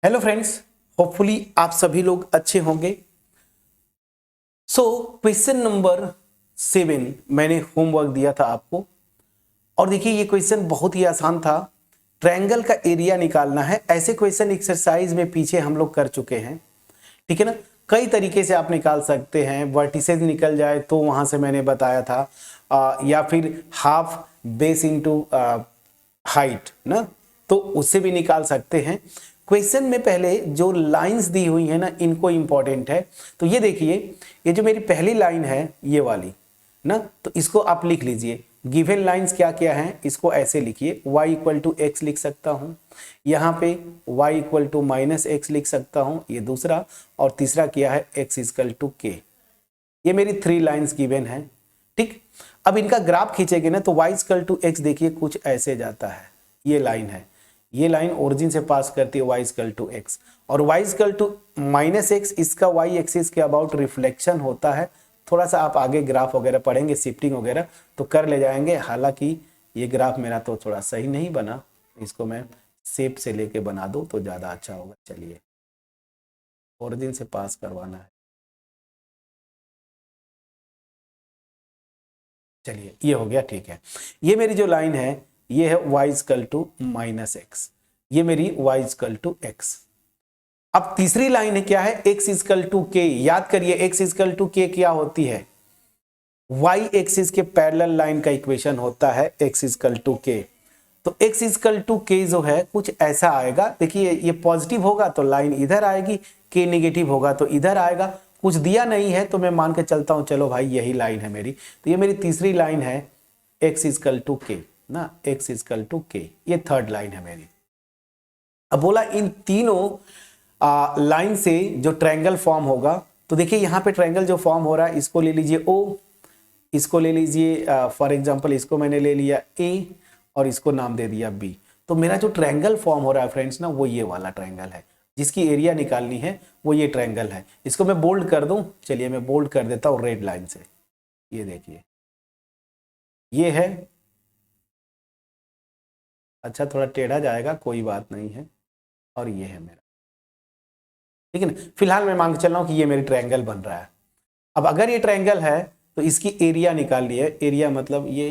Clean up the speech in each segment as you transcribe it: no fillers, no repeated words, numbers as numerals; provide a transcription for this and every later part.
Hello friends, hopefully आप सभी लोग अच्छे होंगे। क्वेश्चन नंबर 7 मैंने होमवर्क दिया था आपको और देखिए ये क्वेश्चन बहुत ही आसान था। ट्रायंगल का एरिया निकालना है। ऐसे क्वेश्चन एक्सरसाइज में पीछे हम लोग कर चुके हैं, ठीक है ना। कई तरीके से आप निकाल सकते हैं। वर्टिसेस निकल जाए तो वहां से मैंने बताया था, या फिर हाफ बेस इनटू हाइट ना, तो उससे भी निकाल सकते हैं। क्वेश्चन में पहले जो लाइंस दी हुई है ना, इनको इंपॉर्टेंट है। तो ये देखिए, ये जो मेरी पहली लाइन है ये वाली ना, तो इसको आप लिख लीजिए। गिवन लाइंस क्या क्या हैं इसको ऐसे लिखिए। y इक्वल टू एक्स लिख सकता हूँ, यहाँ पे y equal to minus X लिख सकता हूँ, ये दूसरा। और तीसरा क्या है, x इक्वल टू के। ये मेरी 3 लाइंस गिवन है, ठीक। अब इनका ग्राफ खींचेंगे ना तो y इक्वल टू एक्स देखिए कुछ ऐसे जाता है। ये लाइन है, ये लाइन ओरिजिन से पास करती है y इक्वल टू एक्स, और y equal to minus X इसका y एक्सिस के अबाउट रिफ्लेक्शन होता है। थोड़ा सा आप आगे ग्राफ वगैरह पढ़ेंगे, शिफ्टिंग वगैरह तो कर ले जाएंगे। हालांकि ये ग्राफ मेरा तो थोड़ा सही नहीं बना, इसको मैं शेप से लेके बना दूं तो ज़्यादा अच्छा होगा। चलिए, ओरिजिन से पास करवाना है। चलिए, ये हो गया, ठीक है। ये मेरी जो लाइन है ये है y equal to minus X, ये मेरी y इक्वल टू एक्स। अब तीसरी लाइन है क्या है, x इक्वल टू के। याद करिए x इक्वल टू के क्या होती है, y एक्सिस के पैरेलल लाइन का इक्वेशन होता है x इक्वल टू के। तो x इक्वल टू के जो है कुछ ऐसा आएगा। देखिए ये पॉजिटिव होगा तो लाइन इधर आएगी, k नेगेटिव होगा तो इधर आएगा। कुछ दिया नहीं है तो मैं मान के चलता हूं, चलो भाई यही लाइन है मेरी। तो ये मेरी तीसरी लाइन है x इक्वल टू के ना, x इक्वल टू के, ये थर्ड लाइन है मेरी। अब बोला इन तीनों लाइन से जो ट्रायंगल फॉर्म होगा, तो देखिए यहाँ पे ट्रायंगल जो फॉर्म हो रहा है इसको ले लीजिए O, इसको ले लीजिए फॉर एग्जांपल इसको मैंने ले लिया A और इसको नाम दे दिया B। तो मेरा जो ट्रायंगल फॉर्म हो रहा है फ्रेंड्स ना, वो ये वाला ट्रायंगल है। जिसकी एरिया निकालनी है वो ये ट्रायंगल है। इसको मैं बोल्ड कर दूं, चलिए मैं बोल्ड कर देता हूँ रेड लाइन से। ये देखिए ये है, अच्छा थोड़ा टेढ़ा जाएगा, कोई बात नहीं है। और ये है मेरा, ठीक है ना। फिलहाल मैं मान के चल रहा हूँ कि ये मेरी ट्रायंगल बन रहा है। अब अगर ये ट्रायंगल है तो इसकी एरिया निकालनी है। एरिया मतलब ये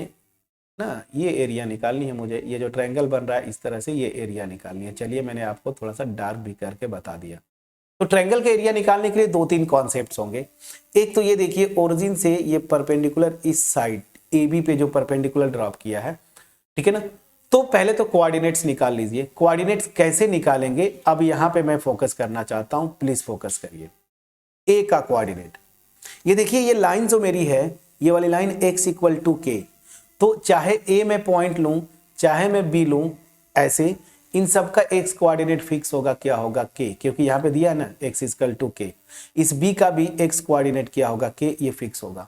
ना, ये एरिया निकालनी है मुझे। ये जो ट्रायंगल बन रहा है इस तरह से ये एरिया निकालनी है। चलिए मैंने आपको थोड़ा सा डार्क भी करके बता दिया। तो ट्रायंगल का एरिया निकालने के लिए 2-3 कॉन्सेप्ट्स होंगे। एक तो ये देखिए, ओरिजिन से ये परपेंडिकुलर इस साइड AB पे जो परपेंडिकुलर ड्रॉप किया है, ठीक है ना। तो पहले तो कोऑर्डिनेट्स निकाल लीजिए। कोऑर्डिनेट्स कैसे निकालेंगे, अब यहां पे मैं फोकस करना चाहता हूं, प्लीज फोकस करिए। ए का कोऑर्डिनेट, ये देखिए ये लाइन जो मेरी है, ये वाली लाइन x इक्वल टू के। तो चाहे ए मैं पॉइंट लूं चाहे मैं बी लूं, ऐसे इन सब का x कोऑर्डिनेट फिक्स होगा, क्या होगा k, क्योंकि यहां पे दिया है ना x इक्वल टू के। इस b का भी x कोऑर्डिनेट क्या होगा, k, ये फिक्स होगा।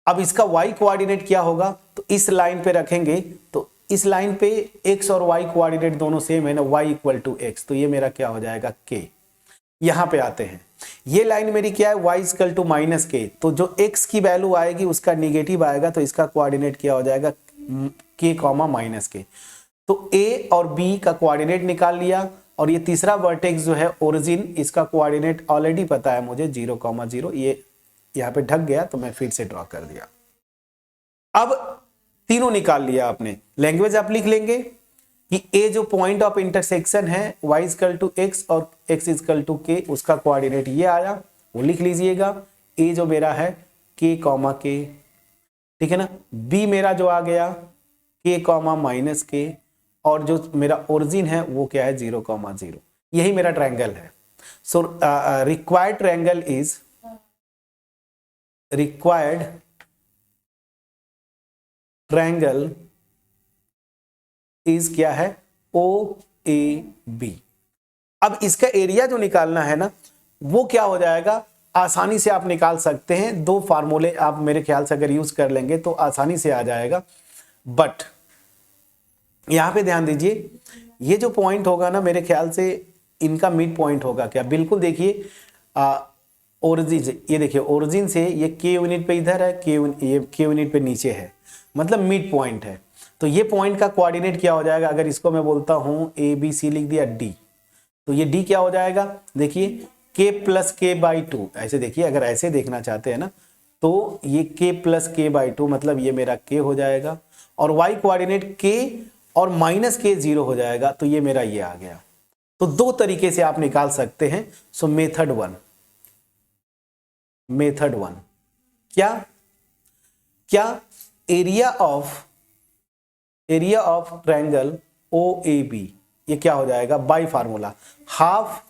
अब इसका y कोऑर्डिनेट क्या होगा, तो इस लाइन पे रखेंगे तो इस लाइन पे x और y कोऑर्डिनेट दोनों सेम है ना, y इक्वल टू एक्स, तो ये मेरा क्या हो जाएगा k। यहां पे आते हैं, ये लाइन मेरी क्या है, y इक्वल टू माइनस के। तो जो x की वैल्यू आएगी उसका निगेटिव आएगा, तो इसका कोऑर्डिनेट क्या हो जाएगा, k कॉमा माइनस के। तो a और b का कोऑर्डिनेट निकाल लिया। और ये तीसरा वर्टेक्स जो है ओरिजिन, इसका कोऑर्डिनेट ऑलरेडी पता है मुझे, 0,0। ये यहाँ पे ढक गया तो मैं फिर से ड्रॉ कर दिया। अब तीनों निकाल लिया आपने। लैंग्वेज आप लिख लेंगे कि ए जो पॉइंट ऑफ इंटरसेक्शन है y इक्वल टू एक्स और x इक्वल टू के, उसका कोऑर्डिनेट ये आया, वो लिख लीजिएगा। ए जो मेरा है k कॉमा के, ठीक है ना। b मेरा जो आ गया k कॉमा माइनस के, और जो मेरा ओरिजिन है वो क्या है, 0,0। यही मेरा ट्रायंगल है। So required triangle is, required triangle is क्या है, OAB। अब इसका एरिया जो निकालना है ना, वो क्या हो जाएगा, आसानी से आप निकाल सकते हैं। 2 फार्मूले आप मेरे ख्याल से अगर यूज कर लेंगे तो आसानी से आ जाएगा। बट यहां पे ध्यान दीजिए, ये जो पॉइंट होगा ना, मेरे ख्याल से इनका मिड पॉइंट होगा क्या, बिल्कुल देखिए ओरिजिन, ये देखिए ओरिजिन से ये k यूनिट पे इधर है, ये k यूनिट पे नीचे है, मतलब मिड पॉइंट है। तो ये पॉइंट का कोऑर्डिनेट क्या हो जाएगा, अगर इसको मैं बोलता हूं ABC लिख दिया D, तो ये डी क्या हो जाएगा, देखिए k प्लस के बाई टू, ऐसे देखिए अगर ऐसे देखना चाहते हैं ना तो ये k प्लस के बाई टू मतलब ये मेरा k हो जाएगा, और y कोऑर्डिनेट k और माइनस के 0 हो जाएगा, तो ये मेरा ये आ गया। तो दो तरीके से आप निकाल सकते हैं। सो मेथड वन क्या एरिया ऑफ ट्रायंगल OAB, ये क्या हो जाएगा bye formula half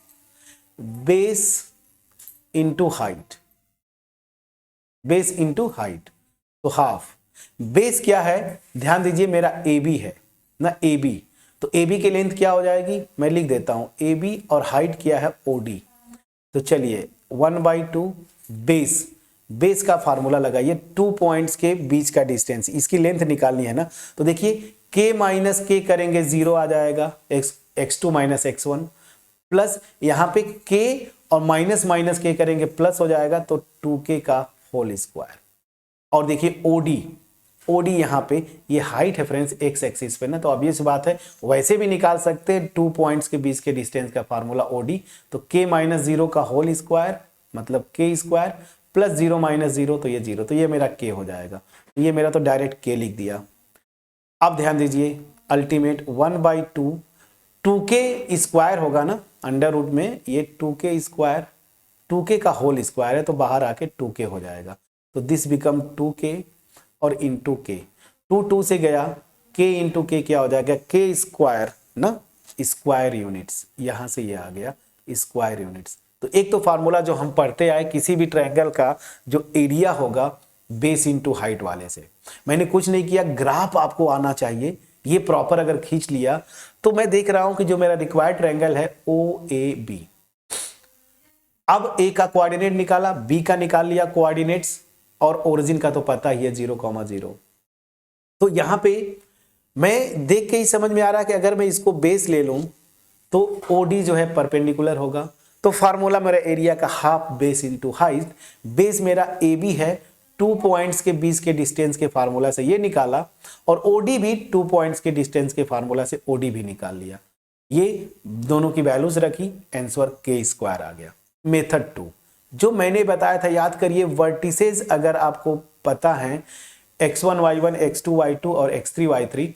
base into height, तो हाफ बेस क्या है, ध्यान दीजिए मेरा AB है ना, AB, तो AB की लेंथ क्या हो जाएगी, मैं लिख देता हूं AB, और हाइट क्या है OD। तो चलिए 1/2 बेस का फार्मूला लगाइए, 2 पॉइंट्स के बीच का डिस्टेंस, इसकी लेंथ निकालनी है ना, तो देखिए k माइनस के करेंगे 0 आ जाएगा, x2 माइनस x1, प्लस यहाँ पे k और माइनस के करेंगे प्लस हो जाएगा, तो 2k का होल स्क्वायर। और देखिए OD यहाँ पे ये हाइट है फ्रेंड्स x एक्सिस पे ना, तो ऑब्वियस बात है वैसे भी निकाल सकते हैं 2 पॉइंट्स के बीच के डिस्टेंस का फार्मूला OD, तो k माइनस 0 का होल स्क्वायर मतलब k स्क्वायर प्लस 0 माइनस 0, तो ये 0, तो ये मेरा k हो जाएगा। ये मेरा तो डायरेक्ट k लिख दिया। अब ध्यान दीजिए अल्टीमेट 1/2 2k स्क्वायर होगा ना, अंडर रूट में ये 2k स्क्वायर, 2k का होल स्क्वायर है तो बाहर आके 2k हो जाएगा, तो दिस बिकम 2k और इंटू k, 2 से गया k इंटू k क्या हो जाएगा k स्क्वायर ना, स्क्वायर यूनिट्स, यहां से ये आ गया स्क्वायर यूनिट्स। तो एक तो फार्मूला जो हम पढ़ते आए किसी भी ट्रायंगल का जो एरिया होगा बेस इंटू हाइट वाले से, मैंने कुछ नहीं किया, ग्राफ आपको आना चाहिए, ये प्रॉपर अगर खींच लिया तो मैं देख रहा हूं कि जो मेरा रिक्वायर्ड ट्रायंगल है OAB। अब A का कोऑर्डिनेट निकाला, B का निकाल लिया कोऑर्डिनेट्स, और ओरिजिन का तो पता ही है 0,0। तो यहां पे मैं देख के ही समझ में आ रहा है कि अगर मैं इसको बेस ले लूं तो OD जो है परपेंडिकुलर होगा, तो फार्मूला मेरा एरिया का half base into height, base मेरा AB है, 2 पॉइंट्स के बीच के डिस्टेंस के फार्मूला से ये निकाला, और OD भी 2 पॉइंट्स के डिस्टेंस के फार्मूला से OD भी निकाल लिया, ये दोनों की वैल्यूज रखी, आंसर k स्क्वायर आ गया। मेथड 2 जो मैंने बताया था, याद करिए वर्टिसेस अगर आपको पता है x1 y1 x2 y2 और x3 y3,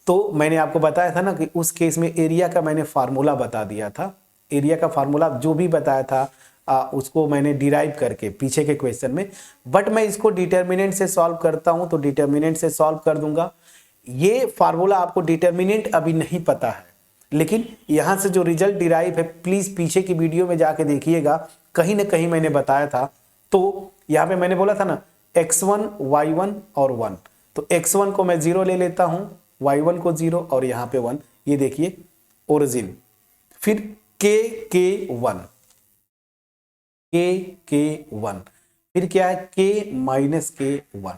तो मैंने आपको बताया था ना कि उस केस में एरिया का मैंने फार्मूला बता दिया था, एरिया का फार्मूला जो भी बताया था उसको मैंने डिराइव करके पीछे के क्वेश्चन में, बट मैं इसको डिटर्मिनेंट से सॉल्व करता हूं तो डिटर्मिनेंट से सॉल्व कर दूंगा। ये फार्मूला आपको डिटर्मिनेंट अभी नहीं पता है, लेकिन यहां से जो रिजल्ट डिराइव है प्लीज पीछे की वीडियो में जाके देखिएगा, कहीं ना कहीं मैंने बताया था। तो यहां पे मैंने बोला था ना x1 y1 और 1, तो x1 को मैं 0 ले लेता हूं, y1 को 0 और यहां पे 1, ये देखिए ओरिजिन, फिर k1, फिर क्या है k माइनस k1।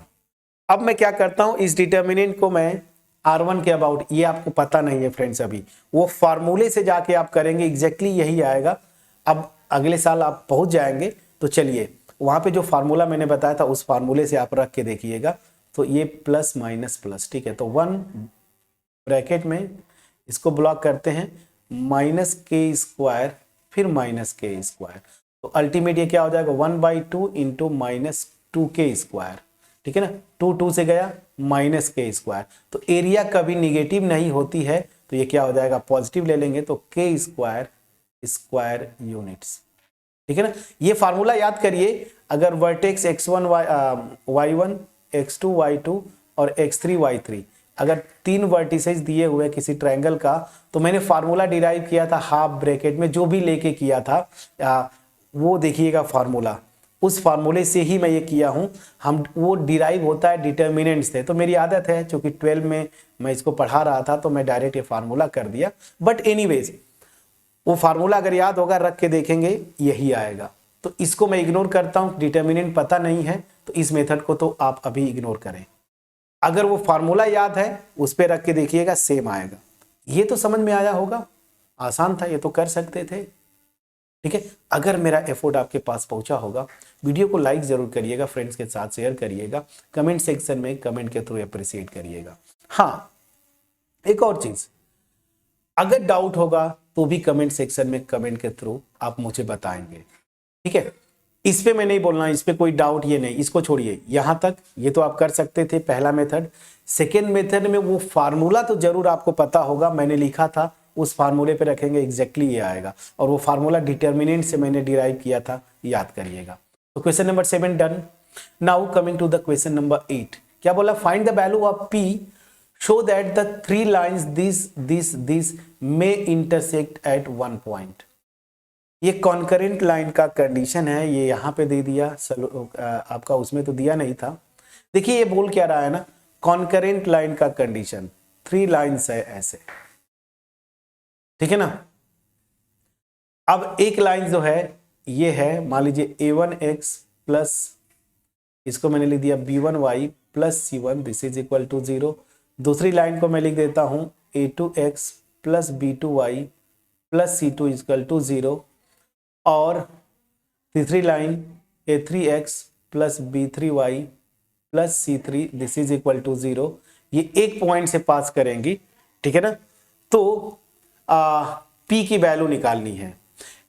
अब मैं क्या करता हूं, इस डिटर्मिनेंट को मैं R1 के अबाउट, ये आपको पता नहीं है फ्रेंड्स अभी, वो फार्मूले से जाके आप करेंगे एग्जैक्टली यही आएगा। अब अगले साल आप पहुंच जाएंगे, तो चलिए वहां पे जो फार्मूला मैंने बताया था उस फार्मूले से आप रख के देखिएगा, तो ये प्लस माइनस प्लस, ठीक है, तो 1 ब्रैकेट में इसको ब्लॉक करते हैं, माइनस के स्क्वायर फिर माइनस के स्क्वायर, तो अल्टीमेट ये क्या हो जाएगा 1/2 इंटू माइनस 2k स्क्वायर, ठीक है ना, 2 से गया माइनस के स्क्वायर, तो एरिया कभी निगेटिव नहीं होती है, तो ये क्या हो जाएगा पॉजिटिव ले लेंगे, तो k स्क्वायर यूनिट्स, ठीक है ना। ये फार्मूला याद करिए, अगर vertex x1 y1 x2 y2 और x3 y3 अगर 3 वर्टिसेस दिए हुए किसी ट्रायंगल का, तो मैंने फार्मूला डिराइव किया था हाफ ब्रैकेट में, जो भी लेके किया था वो देखिएगा फार्मूला, उस फार्मूले से ही मैं ये किया हूं, हम वो डिराइव होता है डिटर्मिनेंट से, तो मेरी आदत है क्योंकि 12 में मैं इसको पढ़ा रहा था तो मैं डायरेक्ट ये फार्मूला कर दिया, बट एनीवेज वो फार्मूला अगर याद होगा रख के देखेंगे यही आएगा, तो इसको मैं इग्नोर करता हूं, डिटर्मिनेंट पता नहीं है तो इस मेथड को तो आप अभी इग्नोर करें, अगर वो फार्मूला याद है उस पर रख के देखिएगा सेम आएगा। ये तो समझ में आया होगा, आसान था, ये तो कर सकते थे, ठीक है। अगर मेरा एफर्ट आपके पास पहुंचा होगा, वीडियो को लाइक जरूर करिएगा, फ्रेंड्स के साथ शेयर करिएगा, कमेंट सेक्शन में कमेंट के थ्रू अप्रिशिएट करिएगा। हाँ, एक और चीज, अगर डाउट होगा तो भी कमेंट सेक्शन में कमेंट के थ्रू आप मुझे बताएंगे, ठीक है। इस पे मैं नहीं बोलना, इस पे कोई डाउट ये नहीं, इसको छोड़िए यहां तक। ये तो आप कर सकते थे पहला मेथड। सेकेंड मेथड में वो फार्मूला तो जरूर आपको पता होगा, मैंने लिखा था, उस फार्मूले पे रखेंगे, एग्जैक्टली ये आएगा। और वो फार्मूला डिटर्मिनेंट से मैंने डिराइव किया था, याद करिएगा। तो question number 7 done. Now coming to the question number 8। क्या बोला? Find the value of P show that the three lines this may intersect at one point। ये कॉन्करेंट लाइन का कंडीशन है, ये यहां पे दे दिया, आपका उसमें तो दिया नहीं था। देखिए ये बोल क्या रहा है ना, कॉन्करेंट लाइन का कंडीशन, 3 लाइन्स है ऐसे, ठीक है ना। अब एक लाइन जो है ये है, मान लीजिए a1x प्लस, इसको मैंने लिख दिया b1y plus c1, this is equal to 0। दूसरी लाइन को मैं लिख देता हूं a2x plus b2y plus c2 equal to 0। और तीसरी line a3x plus b3y plus c3, this is equal to 0। ये एक पॉइंट से पास करेंगी, ठीक है ना। तो p की वैल्यू निकालनी है।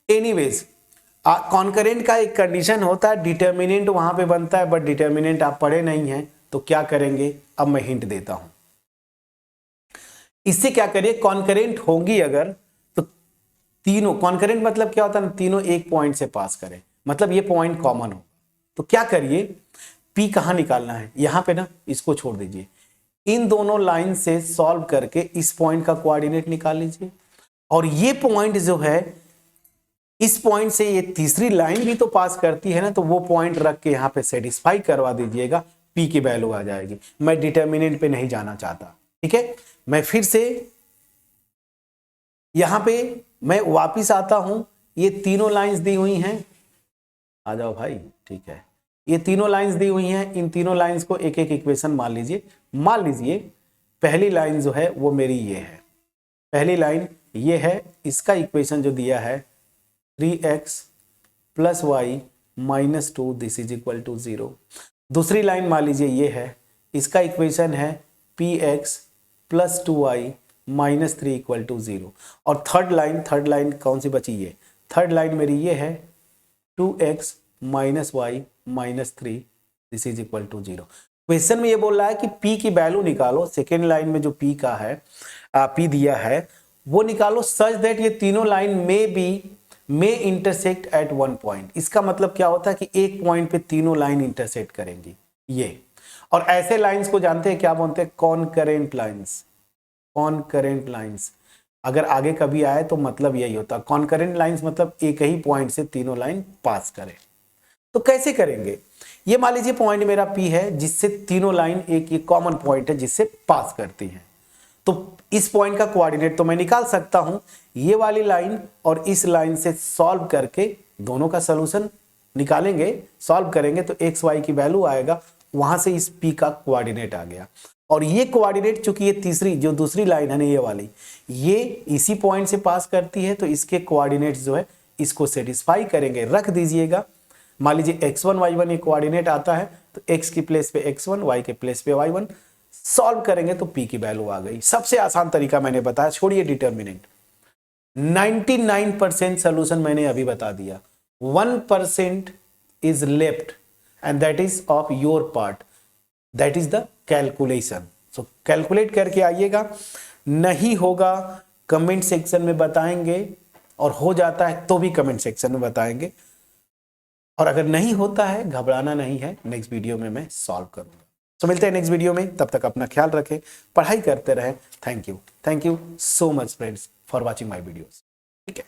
एनीवेज कॉन्करेंट का एक कंडीशन होता है, डिटर्मिनेंट वहां पे बनता है, बट डिटर्मिनेंट आप पढ़े नहीं हैं, तो क्या करेंगे, अब मैं हिंट देता हूं। इससे क्या करिए, कॉन्करेंट होंगी अगर, तो तीनों कॉन्करेंट मतलब क्या होता है ना, तीनों एक पॉइंट से पास करें, मतलब ये पॉइंट कॉमन हो। तो क्या करिए, P कहां निकालना है, यहां पे ना, इसको छोड़ दीजिए, इन दोनों लाइन से सॉल्व करके इस पॉइंट का कोऑर्डिनेट निकाल लीजिए। और ये पॉइंट जो है, इस पॉइंट से ये तीसरी लाइन भी तो पास करती है ना, तो वो पॉइंट रख के यहां पे सेटिस्फाई करवा दीजिएगा, P की वैल्यू आ जाएगी। मैं डिटर्मिनेंट पे नहीं जाना चाहता, ठीक है। मैं फिर से यहां पे मैं वापिस आता हूं, ये तीनों लाइंस दी हुई हैं, आ जाओ भाई, ठीक है। ये तीनों लाइंस दी हुई हैं, इन तीनों लाइंस को एक एक इक्वेशन मान लीजिए। मान लीजिए पहली लाइन जो है वो मेरी ये है, पहली लाइन ये है, इसका इक्वेशन जो दिया है 3x plus Y minus 2, this is equal to 0। दूसरी लाइन मान लीजिए ये है, इसका इक्वेशन है px plus 2y minus 3 equal to 0। और थर्ड लाइन कौन सी बची? ये थर्ड लाइन मेरी ये है 2x minus Y minus 3, this is equal to 0। Question में ये बोल रहा है कि P की वैल्यू निकालो, सेकेंड लाइन में जो P का है, P दिया है वो निकालो, सच दैट ये तीनों line may intersect at one point. इसका मतलब क्या होता है कि एक पॉइंट पे तीनों लाइन इंटरसेक्ट करेंगी ये। और ऐसे लाइंस को जानते हैं क्या बोलते हैं? Concurrent lines. कॉन्करेंट लाइंस अगर आगे कभी आए तो मतलब यही होता है, कॉन्करेंट लाइंस मतलब एक ही पॉइंट से तीनों लाइन पास करें। तो कैसे करेंगे? ये मान लीजिए पॉइंट मेरा P है, जिससे तीनों लाइन एक ये कॉमन पॉइंट है जिससे पास करती हैं। तो इस पॉइंट का कोऑर्डिनेट तो मैं निकाल सकता हूं, ये वाली लाइन और इस लाइन से सॉल्व करके दोनों का सॉल्यूशन निकालेंगे, सॉल्व करेंगे तो एक्स वाई की वैल्यू आएगा, वहां से इस P का कोऑर्डिनेट आ गया। और ये कोऑर्डिनेट चूंकि ये तीसरी जो दूसरी लाइन है ना, ये वाली, ये इसी पॉइंट से पास करती है, तो इसके कोऑर्डिनेट्स जो है इसको सेटिस्फाई करेंगे, रख दीजिएगा। मान लीजिए x1 y1 ये कोऑर्डिनेट आता है, तो x की प्लेस पे x1, y के प्लेस पे y1, सॉल्व करेंगे तो P की वैल्यू आ गई। सबसे आसान तरीका मैंने बताया, छोड़िए डिटर्मिनेंट। 99% सोल्यूशन मैंने अभी बता दिया, 1% is left and that is of your part, that is the calculation. So calculate करके आइएगा, नहीं होगा कमेंट सेक्शन में बताएंगे, और हो जाता है तो भी कमेंट सेक्शन में बताएंगे, और अगर नहीं होता है घबराना नहीं है, नेक्स्ट वीडियो में मैं सॉल्व करूंगा। तो मिलते हैं नेक्स्ट वीडियो में, तब तक अपना ख्याल रखें, पढ़ाई करते रहें। Thank you so much friends for watching my videos, ठीक है।